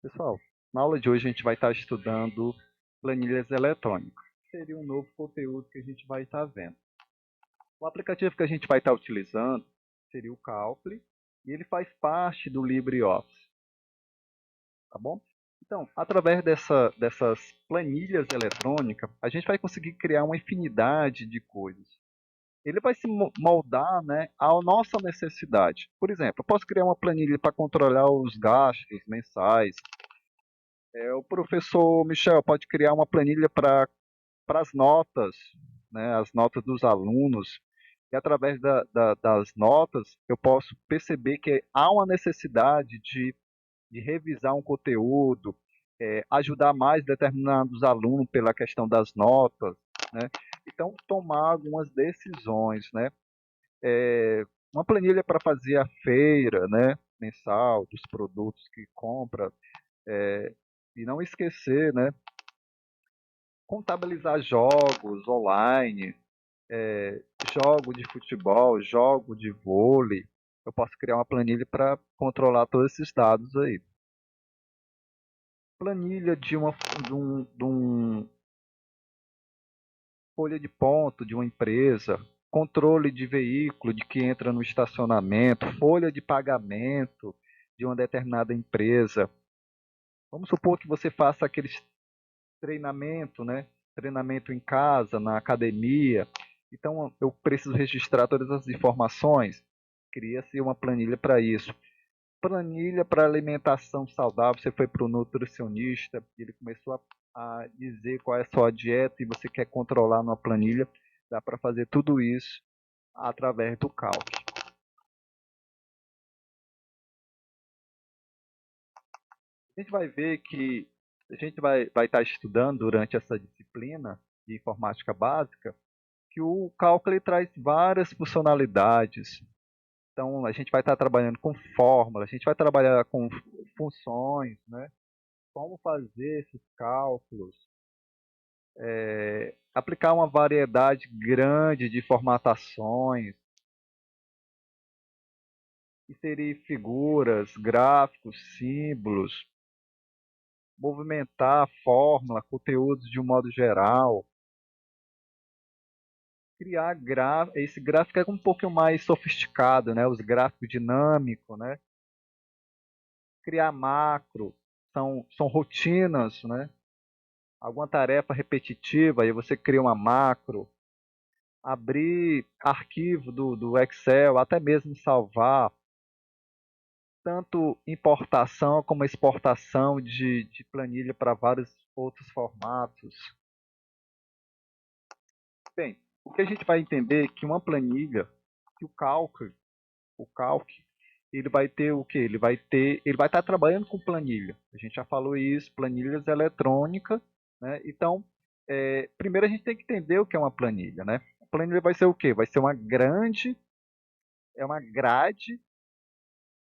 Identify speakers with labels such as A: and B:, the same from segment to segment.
A: Pessoal, na aula de hoje a gente vai estar estudando planilhas eletrônicas. Seria um novo conteúdo que a gente vai estar vendo. O aplicativo que a gente vai estar utilizando seria o Calculi e ele faz parte do LibreOffice, tá bom? Então, através dessas planilhas eletrônicas, a gente vai conseguir criar uma infinidade de coisas. Ele vai se moldar, né, à nossa necessidade. Por exemplo, eu posso criar uma planilha para controlar os gastos mensais. O professor Michel pode criar uma planilha para as notas, né, as notas dos alunos, e através das notas eu posso perceber que há uma necessidade de revisar um conteúdo, ajudar mais determinados alunos pela questão das notas, né? Então, tomar algumas decisões, né? Uma planilha para fazer a feira, né, mensal, dos produtos que compra, e não esquecer, né, contabilizar jogos online, jogo de futebol, jogo de vôlei. Eu posso criar uma planilha para controlar todos esses dados aí. Planilha de uma folha de ponto de uma empresa, controle de veículo de que entra no estacionamento, folha de pagamento de uma determinada empresa. Vamos supor que você faça aquele treinamento, né? Treinamento em casa, na academia. Então, eu preciso registrar todas as informações. Cria-se uma planilha para isso. Planilha para alimentação saudável. Você foi para o nutricionista, ele começou a dizer qual é a sua dieta e você quer controlar numa planilha. Dá para fazer tudo isso através do cálculo. A gente vai ver que a gente vai estar estudando durante essa disciplina de informática básica que o cálculo ele traz várias funcionalidades. Então, a gente vai estar trabalhando com fórmulas, a gente vai trabalhar com funções, né? Como fazer esses cálculos, aplicar uma variedade grande de formatações, inserir figuras, gráficos, símbolos, movimentar a fórmula, conteúdos de um modo geral, criar esse gráfico é um pouco mais sofisticado, né? Os gráficos dinâmicos, né? Criar macro, são rotinas, né? Alguma tarefa repetitiva, aí você cria uma macro, abrir arquivo do Excel, até mesmo salvar, tanto importação como exportação de planilha para vários outros formatos. Bem, o que a gente vai entender é que uma planilha, que o Calc, ele vai ter o quê? Ele vai estar trabalhando com planilha. A gente já falou isso, planilhas eletrônicas, né? Então, primeiro a gente tem que entender o que é uma planilha, né? A planilha vai ser o quê? Vai ser uma grade,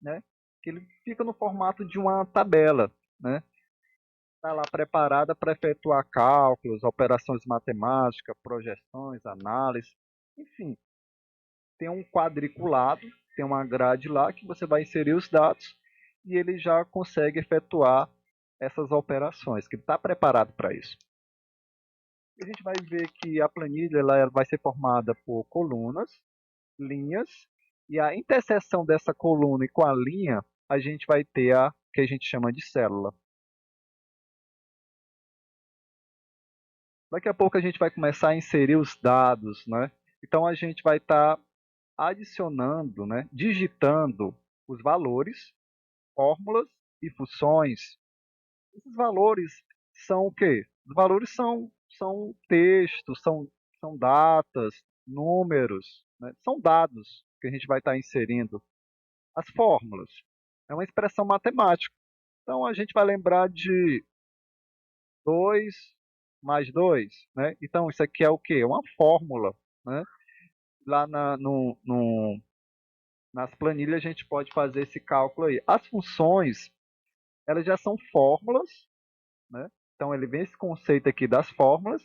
A: né? Que ele fica no formato de uma tabela, né? Está lá preparada para efetuar cálculos, operações matemáticas, projeções, análise, enfim, tem um quadriculado, tem uma grade lá que você vai inserir os dados e ele já consegue efetuar essas operações, que está preparado para isso. A gente vai ver que a planilha ela vai ser formada por colunas, linhas, e a interseção dessa coluna e com a linha, a gente vai ter a que a gente chama de célula. Daqui a pouco a gente vai começar a inserir os dados, né? Então a gente vai estar adicionando, né, digitando os valores, fórmulas e funções. Esses valores são o quê? Os valores são textos, são datas, números, né? São dados que a gente vai estar inserindo. As fórmulas é uma expressão matemática. Então a gente vai lembrar de 2 mais 2, né? Então isso aqui é o quê? É uma fórmula, né? Lá nas planilhas a gente pode fazer esse cálculo aí. As funções, elas já são fórmulas, né? Então ele vem esse conceito aqui das fórmulas,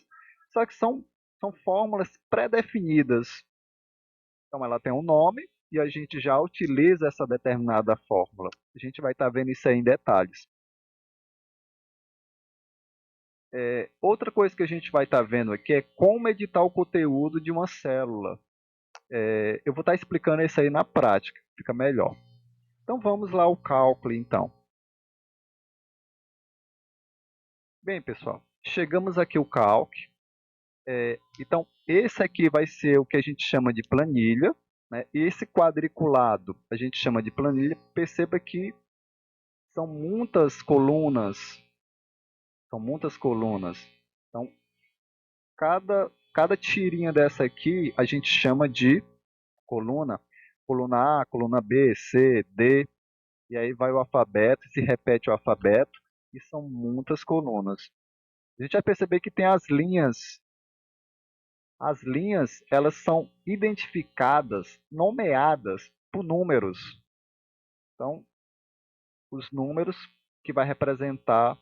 A: só que são fórmulas pré-definidas. Então ela tem um nome e a gente já utiliza essa determinada fórmula. A gente vai estar vendo isso aí em detalhes. Outra coisa que a gente vai estar vendo aqui é como editar o conteúdo de uma célula. Eu vou estar explicando isso aí na prática, fica melhor. Então vamos lá ao cálculo então. Bem, pessoal, chegamos aqui ao cálculo. Então esse aqui vai ser o que a gente chama de planilha, né? E esse quadriculado a gente chama de planilha. Perceba que são muitas colunas, Então cada tirinha dessa aqui a gente chama de coluna. Coluna A, coluna B, C, D, e aí vai o alfabeto, se repete o alfabeto, e são muitas colunas. A gente vai perceber que tem as linhas. As linhas, elas são identificadas, nomeadas por números. Então, os números que vai representar,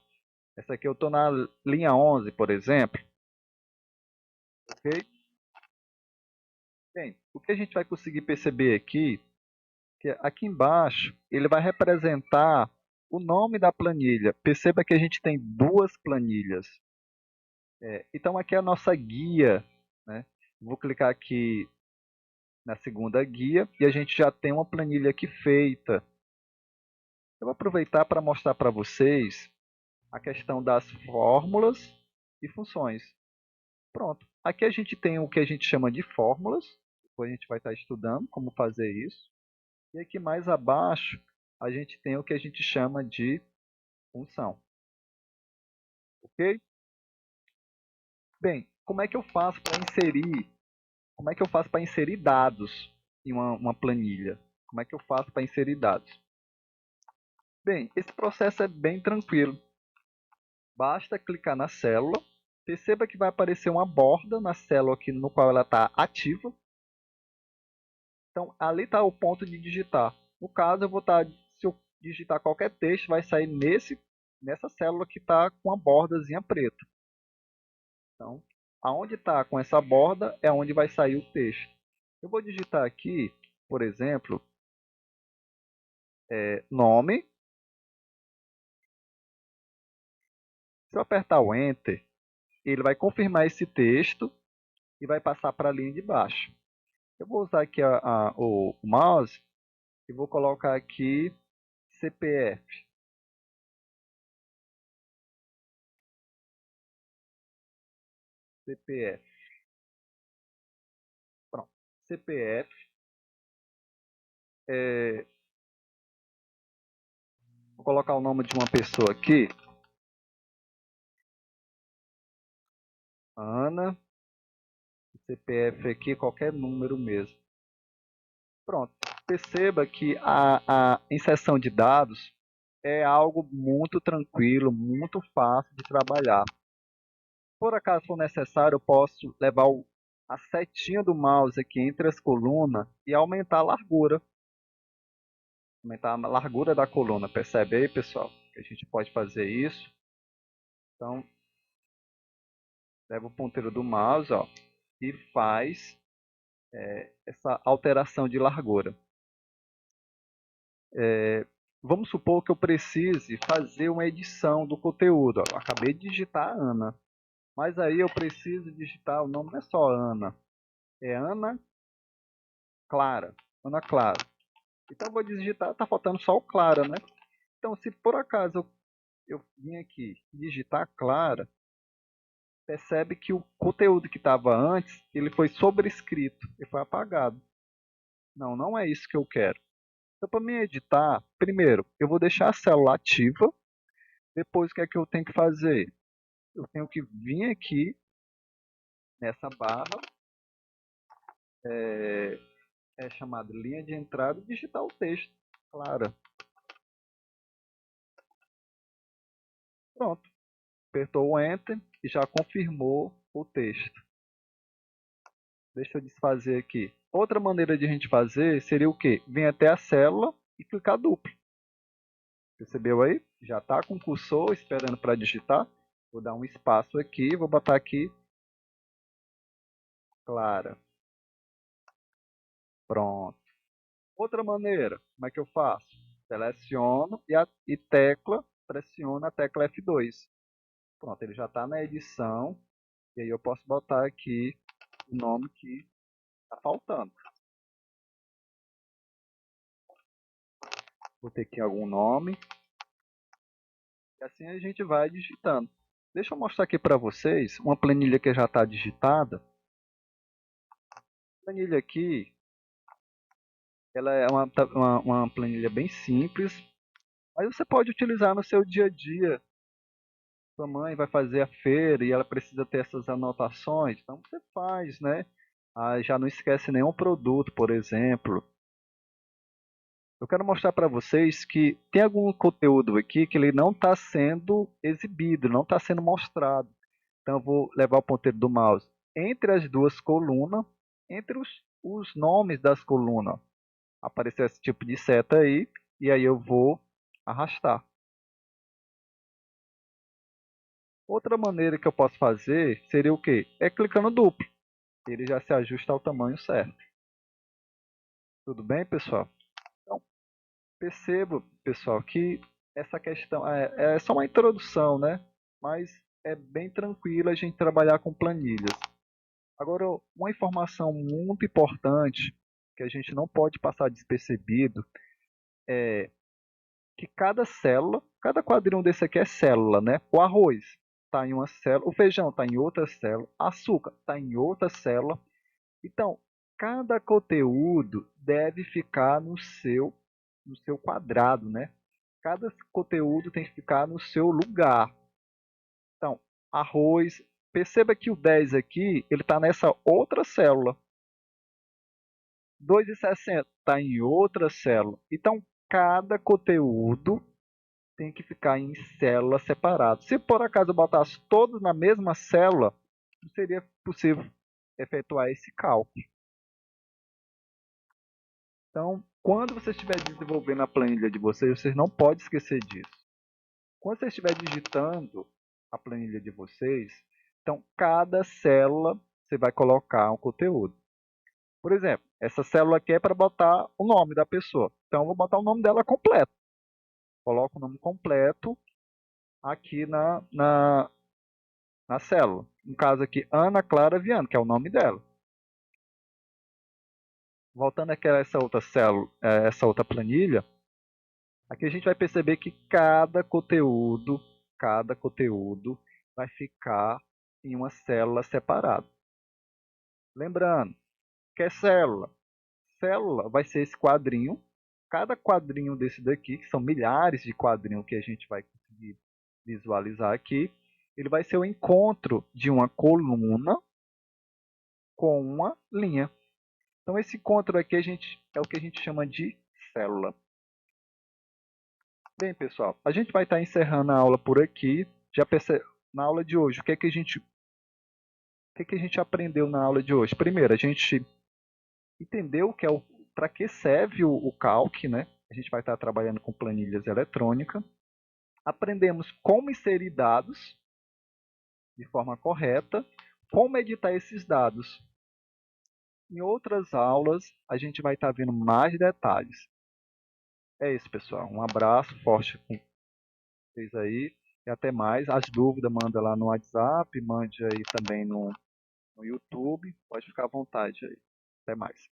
A: essa aqui eu estou na linha 11, por exemplo. Ok? Bem, o que a gente vai conseguir perceber aqui, que aqui embaixo ele vai representar o nome da planilha. Perceba que a gente tem duas planilhas. Então aqui é a nossa guia, né? Vou clicar aqui na segunda guia e a gente já tem uma planilha aqui feita. Eu vou aproveitar para mostrar para vocês a questão das fórmulas e funções. Pronto. Aqui a gente tem o que a gente chama de fórmulas. Depois a gente vai estar estudando como fazer isso. E aqui mais abaixo a gente tem o que a gente chama de função. Ok? Bem, como é que eu faço para inserir? Como é que eu faço para inserir dados em uma planilha? Como é que eu faço para inserir dados? Bem, esse processo é bem tranquilo. Basta clicar na célula. Perceba que vai aparecer uma borda na célula aqui no qual ela está ativa. Então, ali está o ponto de digitar. No caso, se eu digitar qualquer texto, vai sair nessa célula que está com a bordazinha preta. Então, aonde está com essa borda é onde vai sair o texto. Eu vou digitar aqui, por exemplo, nome. Se eu apertar o Enter, ele vai confirmar esse texto e vai passar para a linha de baixo. Eu vou usar aqui o mouse e vou colocar aqui CPF. CPF. Pronto. CPF. Vou colocar o nome de uma pessoa aqui. Ana. CPF aqui, qualquer número mesmo. Pronto. Perceba que a inserção de dados é algo muito tranquilo, muito fácil de trabalhar. Por acaso for necessário, eu posso levar a setinha do mouse aqui entre as colunas e aumentar a largura. Aumentar a largura da coluna. Percebe aí, pessoal? Que a gente pode fazer isso. Então, leva o ponteiro do mouse, ó, e faz essa alteração de largura. Vamos supor que eu precise fazer uma edição do conteúdo. Ó. Eu acabei de digitar Ana, mas aí eu preciso digitar o nome, não é só Ana, é Ana Clara. Ana Clara. Então eu vou digitar, está faltando só o Clara, né? Então se por acaso eu vim aqui digitar Clara, percebe que o conteúdo que estava antes, ele foi sobrescrito e foi apagado. Não, não é isso que eu quero. Então, para me editar, primeiro, eu vou deixar a célula ativa. Depois, o que é que eu tenho que fazer? Eu tenho que vir aqui nessa barra, é chamada linha de entrada, e digitar o texto. Clara. Pronto. Apertou o Enter e já confirmou o texto. Deixa eu desfazer aqui. Outra maneira de a gente fazer seria o quê? Vir até a célula e clicar duplo. Percebeu aí? Já está com o cursor esperando para digitar. Vou dar um espaço aqui, vou botar aqui Clara. Pronto. Outra maneira, como é que eu faço? Seleciono e pressiono a tecla F2. Pronto, ele já está na edição. E aí eu posso botar aqui o nome que está faltando. Vou ter aqui algum nome. E assim a gente vai digitando. Deixa eu mostrar aqui para vocês uma planilha que já está digitada. A planilha aqui, ela é uma planilha bem simples, mas você pode utilizar no seu dia a dia. Sua mãe vai fazer a feira e ela precisa ter essas anotações, então você faz, né? Já não esquece nenhum produto, por exemplo. Eu quero mostrar para vocês que tem algum conteúdo aqui que ele não está sendo exibido, não está sendo mostrado. Então eu vou levar o ponteiro do mouse entre as duas colunas, entre os nomes das colunas. Apareceu esse tipo de seta aí, e aí eu vou arrastar. Outra maneira que eu posso fazer seria o quê? É clicando duplo. Ele já se ajusta ao tamanho certo. Tudo bem, pessoal? Então, percebo, pessoal, que essa questão é só uma introdução, né? Mas é bem tranquilo a gente trabalhar com planilhas. Agora, uma informação muito importante que a gente não pode passar despercebido é que cada célula, cada quadrinho desse aqui é célula, né? O arroz está em uma célula, o feijão está em outra célula, açúcar está em outra célula. Então, cada conteúdo deve ficar no seu quadrado, né? Cada conteúdo tem que ficar no seu lugar. Então, arroz, perceba que o 10 aqui, ele está nessa outra célula. 2,60 está em outra célula. Então, cada conteúdo tem que ficar em célula separada. Se por acaso eu botasse todos na mesma célula, não seria possível efetuar esse cálculo. Então, quando você estiver desenvolvendo a planilha de vocês, vocês não podem esquecer disso. Quando você estiver digitando a planilha de vocês, então cada célula você vai colocar um conteúdo. Por exemplo, essa célula aqui é para botar o nome da pessoa. Então, eu vou botar o nome dela completo. Coloco o nome completo aqui na célula. No caso aqui, Ana Clara Viana, que é o nome dela. Voltando aqui a essa outra célula, essa outra planilha, aqui a gente vai perceber que cada conteúdo vai ficar em uma célula separada. Lembrando, que é célula? Célula vai ser esse quadrinho. Cada quadrinho desse daqui, que são milhares de quadrinhos que a gente vai conseguir visualizar aqui, ele vai ser o encontro de uma coluna com uma linha. Então esse encontro aqui é o que a gente chama de célula. Bem, pessoal, a gente vai estar encerrando a aula por aqui. Na aula de hoje, o que a gente aprendeu na aula de hoje? Primeiro, a gente entendeu para que serve o Calc, né? A gente vai estar trabalhando com planilhas eletrônicas. Aprendemos como inserir dados de forma correta, como editar esses dados. Em outras aulas, a gente vai estar vendo mais detalhes. É isso, pessoal. Um abraço forte com vocês aí e até mais. As dúvidas, manda lá no WhatsApp, mande aí também no YouTube. Pode ficar à vontade aí. Até mais.